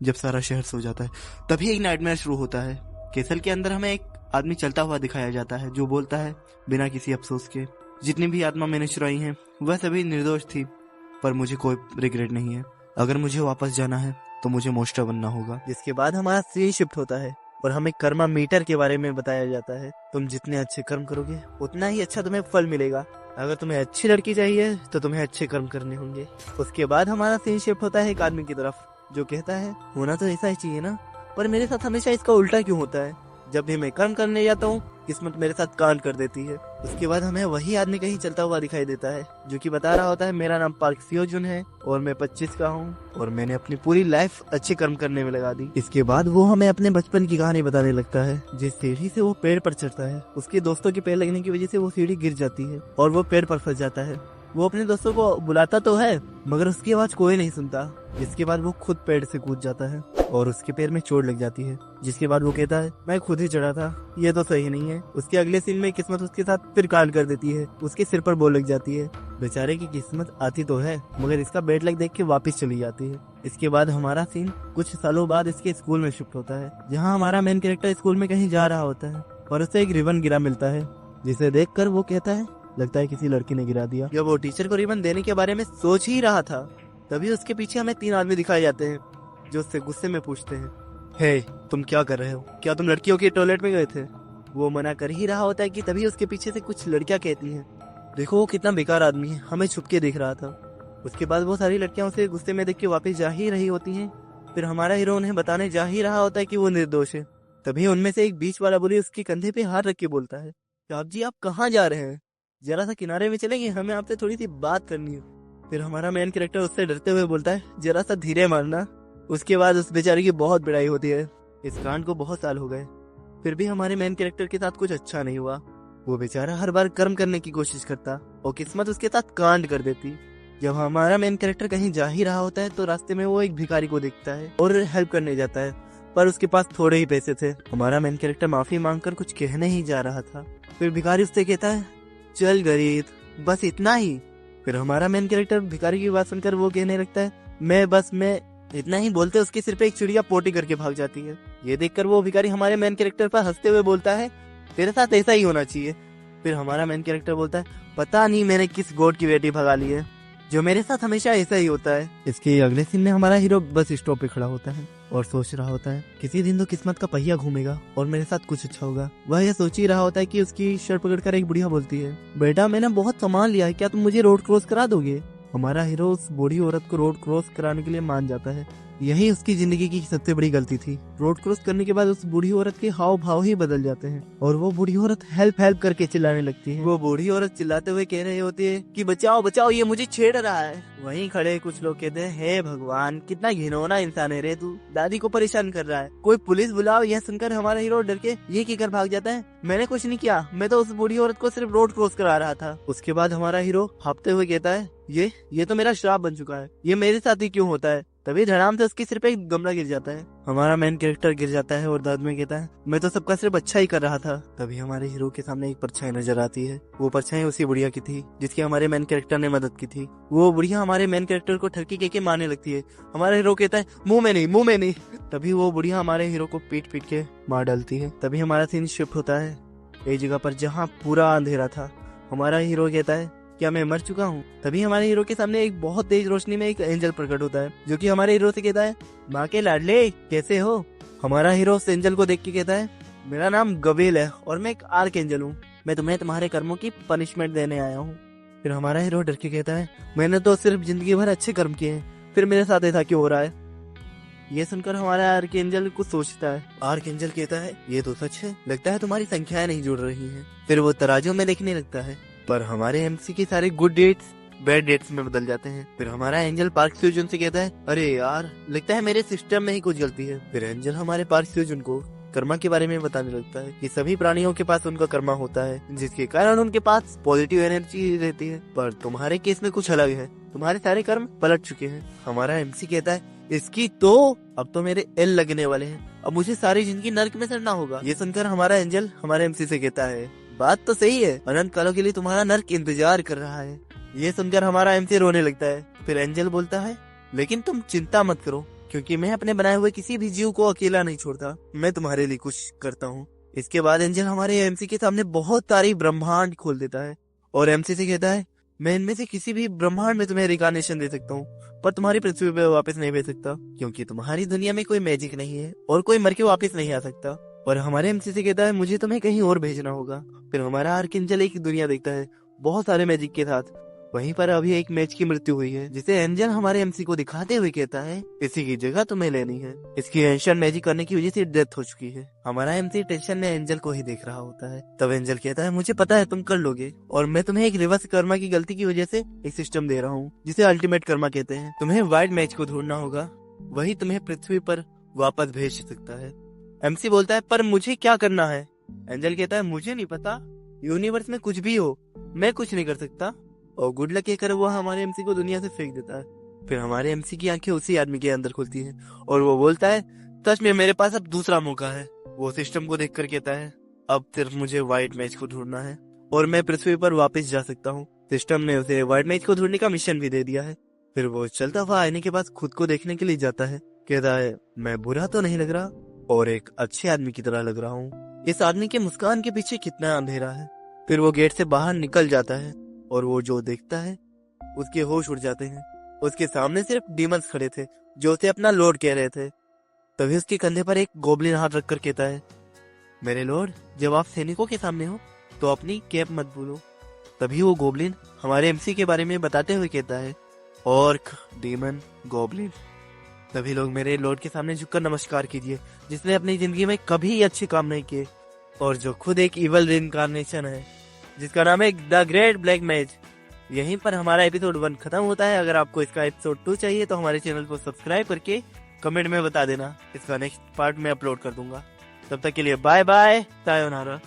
जब सारा शहर सो जाता है तभी एक नाइटमेयर शुरू होता है। कैसल के अंदर हमें एक आदमी चलता हुआ दिखाया जाता है जो बोलता है बिना किसी अफसोस के, जितनी भी आत्मा मैंने चुराई हैं वह सभी निर्दोष थी, पर मुझे कोई रिग्रेट नहीं है। अगर मुझे वापस जाना है तो मुझे मोस्टर बनना होगा। जिसके बाद हमारा सीन शिफ्ट होता है और हमें कर्मा मीटर के बारे में बताया जाता है। तुम जितने अच्छे कर्म करोगे उतना ही अच्छा तुम्हें फल मिलेगा। अगर तुम्हें अच्छी लड़की चाहिए तो तुम्हें अच्छे कर्म करने होंगे। उसके बाद हमारा सीन शिफ्ट होता है एक आदमी की तरफ जो कहता है होना तो ऐसा ही चाहिए ना, पर मेरे साथ हमेशा इसका उल्टा क्यों होता है। जब भी मैं कर्म करने जाता हूँ किस्मत मेरे साथ कांड कर देती है। उसके बाद हमें वही आदमी कहीं चलता हुआ दिखाई देता है जो कि बता रहा होता है मेरा नाम पार्क सियोजुन है और मैं 25 का हूँ और मैंने अपनी पूरी लाइफ अच्छे कर्म करने में लगा दी। इसके बाद वो हमें अपने बचपन की कहानी बताने लगता है। जिस सीढ़ी से वो पेड़ पर चढ़ता है उसके दोस्तों के पैर लगने की वजह से वो सीढ़ी गिर जाती है और वो पेड़ पर फंस जाता है। वो अपने दोस्तों को बुलाता तो है मगर उसकी आवाज कोई नहीं सुनता। जिसके बाद वो खुद पेड़ से कूद जाता है और उसके पैर में चोट लग जाती है। जिसके बाद वो कहता है मैं खुद ही चढ़ा था, ये तो सही नहीं है। उसके अगले सीन में किस्मत उसके साथ फिर कांड कर देती है, उसके सिर पर बोल लग जाती है। बेचारे की किस्मत आती तो है मगर इसका बेड लग देख के वापस चली जाती है। इसके बाद हमारा सीन कुछ सालों बाद इसके स्कूल में शिफ्ट होता है जहाँ हमारा मेन कैरेक्टर स्कूल में कहीं जा रहा होता है और उसे एक रिबन गिरा मिलता है जिसे देख कर वो कहता है लगता है किसी लड़की ने गिरा दिया। जब वो टीचर को रिबन देने के बारे में सोच ही रहा था तभी उसके पीछे हमें 3 आदमी दिखाए जाते हैं जो उससे गुस्से में पूछते हैं हे तुम क्या कर रहे हो, क्या तुम लड़कियों के टॉयलेट में गए थे। वो मना कर ही रहा होता है कि तभी उसके पीछे से कुछ लड़कियां कहती हैं देखो वो कितना बेकार आदमी है, हमें छुप के देख रहा था। उसके बाद वो सारी लड़कियां उसे गुस्से में देख के वापस जा ही रही होती हैं। फिर हमारा हीरो उन्हें बताने जा ही रहा होता है कि वो निर्दोष है। तभी उनमें से एक बीच वाला बुली उसके कंधे पे हाथ रख के बोलता है साहब जी आप कहाँ जा रहे हैं, जरा सा किनारे में चलेंगे, हमें आपसे थोड़ी सी बात करनी है। फिर हमारा मेन कैरेक्टर उससे डरते हुए बोलता है जरा सा धीरे मारना। उसके बाद उस बेचारे की बहुत पिटाई होती है। इस कांड को बहुत साल हो गए फिर भी हमारे मेन कैरेक्टर के साथ कुछ अच्छा नहीं हुआ। वो बेचारा हर बार कर्म करने की कोशिश करता और किस्मत उसके साथ कांड कर देती। जब हमारा मेन कैरेक्टर कहीं जा ही रहा होता है तो रास्ते में वो एक भिखारी को देखता है और हेल्प करने जाता है, पर उसके पास थोड़े ही पैसे थे। हमारा मेन कैरेक्टर माफी मांगकर कुछ कहने ही जा रहा था। फिर भिखारी उससे कहता है चल गरीब बस इतना ही। फिर हमारा मेन कैरेक्टर भिखारी की बात सुनकर वो कहने लगता है मैं इतना ही। बोलते उसके सिर पे एक चिड़िया पोटी करके भाग जाती है। ये देखकर वो भिखारी हमारे मेन कैरेक्टर पर हंसते हुए बोलता है तेरे साथ ऐसा ही होना चाहिए। फिर हमारा मेन कैरेक्टर बोलता है पता नहीं मैंने किस गोड की बेटी भगा ली है, जो मेरे साथ हमेशा ऐसा ही होता है। इसके अगले सीन में हमारा हीरो बस स्टॉप पे खड़ा होता है और सोच रहा होता है किसी दिन तो किस्मत का पहिया घूमेगा और मेरे साथ कुछ अच्छा होगा। वह यह सोच ही रहा होता है कि उसकी शर्ट पकड़कर एक बुढ़िया बोलती है बेटा मैंने बहुत सामान लिया है, क्या तुम मुझे रोड क्रॉस करा दोगे। हमारा हीरो उस बूढ़ी औरत को रोड क्रॉस कराने के लिए मान जाता है। यही उसकी जिंदगी की सबसे बड़ी गलती थी। रोड क्रॉस करने के बाद उस बूढ़ी औरत के हाव भाव ही बदल जाते हैं और वो बूढ़ी औरत हेल्प हेल्प करके चिल्लाने लगती है। वो बूढ़ी औरत चिल्लाते हुए कह रही होती है कि बचाओ बचाओ ये मुझे छेड़ रहा है। वहीं खड़े कुछ लोग कहते हैं हे भगवान कितना घिनौना इंसान है रे तू, दादी को परेशान कर रहा है, कोई पुलिस बुलाओ। यह सुनकर हमारा हीरो डर के ये कहकर भाग जाता है मैंने कुछ नहीं किया, मैं तो उस बूढ़ी औरत को सिर्फ रोड क्रॉस करा रहा था। उसके बाद हमारा हीरो हांफते हुए कहता है ये तो मेरा श्राप बन चुका है, ये मेरे साथ ही क्यों होता है। तभी धड़ाम से उसके सिर पे एक गमला गिर जाता है। हमारा मेन कैरेक्टर गिर जाता है और दर्द में कहता है मैं तो सबका सिर्फ अच्छा ही कर रहा था। तभी हमारे हीरो के सामने एक परछाई नजर आती है। वो परछाई उसी बुढ़िया की थी जिसकी हमारे मेन कैरेक्टर ने मदद की थी। वो बुढ़िया हमारे मेन कैरेक्टर को ठरकी कह के मारने लगती है। हमारा हीरो कहता है मुंह में नहीं। तभी वो बुढ़िया हमारे हीरो को पीट पीट के मार डालती है। तभी हमारा सीन शिफ्ट होता है एक जगह पर जहाँ पूरा अंधेरा था। हमारा हीरो कहता है क्या मैं मर चुका हूँ। तभी हमारे हीरो के सामने एक बहुत तेज रोशनी में एक एंजल प्रकट होता है जो कि हमारे हीरो से कहता है माँ के लाडले कैसे हो। हमारा हीरो उस एंजल को देख के कहता है मेरा नाम गवेल है और मैं एक आर्क एंजल हूँ, मैं तुम्हें तुम्हारे कर्मों की पनिशमेंट देने आया हूँ। फिर हमारा हीरो डर के कहता है मैंने तो सिर्फ जिंदगी भर अच्छे कर्म किए हैं, फिर मेरे साथ ऐसा क्यों हो रहा है। ये सुनकर हमारा आर्क एंजल कुछ सोचता है। आर्क एंजल कहता है ये तो सच है, लगता है तुम्हारी संख्याएं नहीं जुड़ रही हैं। फिर वो तराजू में देखने लगता है पर हमारे एमसी के सारे गुड डेट्स बैड डेट्स में बदल जाते हैं। फिर हमारा एंजल पार्क स्यूजन से कहता है अरे यार लगता है मेरे सिस्टम में ही कुछ गलती है। फिर एंजल हमारे पार्क स्यूजन को कर्मा के बारे में बताने लगता है कि सभी प्राणियों के पास उनका कर्मा होता है जिसके कारण उनके पास पॉजिटिव एनर्जी रहती है, पर तुम्हारे केस में कुछ अलग है, तुम्हारे सारे कर्म पलट चुके हैं। हमारा एमसी कहता है इसकी तो अब तो मेरे एल लगने वाले हैं, अब मुझे सारी जिंदगी नर्क में सड़ना होगा। ये सुनकर हमारा एंजल हमारे एमसी से कहता है बात तो सही है, अनंत कालों के लिए तुम्हारा नर्क इंतजार कर रहा है। ये सुनकर हमारा एमसी रोने लगता है। फिर एंजल बोलता है लेकिन तुम चिंता मत करो, क्योंकि मैं अपने बनाए हुए किसी भी जीव को अकेला नहीं छोड़ता, मैं तुम्हारे लिए कुछ करता हूँ। इसके बाद एंजल हमारे एमसी के सामने बहुत सारी ब्रह्मांड खोल देता है और एमसी से कहता है, मैं इनमें से किसी भी ब्रह्मांड में तुम्हें रिकार्नेशन दे सकता हूँ, पर तुम्हारी पृथ्वी पे वापस नहीं भेज सकता, क्योंकि तुम्हारी दुनिया में कोई मैजिक नहीं है और कोई मर के वापस नहीं आ सकता। और हमारे एमसी से कहता है, मुझे तुम्हें कहीं और भेजना होगा। फिर हमारा आर्कएंजल एक दुनिया देखता है बहुत सारे मैजिक के साथ। वहीं पर अभी एक मैच की मृत्यु हुई है, जिसे एंजल हमारे एमसी को दिखाते हुए कहता है, इसी की जगह तुम्हें लेनी है। इसकी एंशन मैजिक करने की वजह से डेथ हो चुकी है। हमारा एमसी टेंशन में एंजल को ही देख रहा होता है। तब एंजल कहता है, मुझे पता है तुम कर लोगे, और मैं तुम्हें एक रिवर्स कर्मा की गलती की वजह से एक सिस्टम दे रहा हूँ, जिसे अल्टीमेट कर्मा कहते हैं। तुम्हें वाइट मैच को ढूंढना होगा, वही तुम्हें पृथ्वी पर वापस भेज सकता है। एमसी बोलता है, पर मुझे क्या करना है? एंजल कहता है, मुझे नहीं पता, यूनिवर्स में कुछ भी हो, मैं कुछ नहीं कर सकता। और गुड लक कहकर वो हमारे एमसी को दुनिया से फेंक देता है। फिर हमारे एमसी की आंखें उसी आदमी के अंदर खुलती हैं और वो बोलता है, सच में मेरे पास अब दूसरा मौका है। वो सिस्टम को देखकर कहता है, अब सिर्फ मुझे व्हाइट मैच को ढूंढना है और मैं पृथ्वी पर वापस जा सकता हूँ। सिस्टम ने उसे व्हाइट मैच को ढूंढने का मिशन भी दे दिया है। फिर वो चलता हुआ आईने के पास खुद को देखने के लिए जाता है। कहता है, मैं बुरा तो नहीं लग रहा और एक अच्छे आदमी की तरह लग रहा हूँ। इस आदमी के मुस्कान के पीछे कितना अंधेरा है। फिर वो गेट से बाहर निकल जाता है और वो जो देखता है उसके होश उड़ जाते हैं। उसके सामने सिर्फ डीमंस खड़े थे जो उसे अपना लॉर्ड कह रहे थे। तभी उसके कंधे पर एक गोब्लिन हाथ रखकर कहता है, मेरे लॉर्ड, जब आप सैनिकों के सामने हो तो अपनी कैप मत भूलो। तभी वो गोब्लिन हमारे एमसी के बारे में बताते हुए कहता है, ऑर्क, डीमन, गोब्लिन। तभी लोग मेरे लॉर्ड के सामने झुककर नमस्कार कीजिए, जिसने अपनी जिंदगी में कभी अच्छे काम नहीं किए और जो खुद एक इवल रिइंकार्नेशन है, जिसका नाम है द ग्रेट ब्लैक मैज। यहीं पर हमारा एपिसोड 1 खत्म होता है। अगर आपको इसका एपिसोड 2 चाहिए तो हमारे चैनल को सब्सक्राइब करके कमेंट में बता देना, इसका नेक्स्ट पार्ट में अपलोड कर दूंगा। तब तक के लिए बाय बाय, सायोनारा।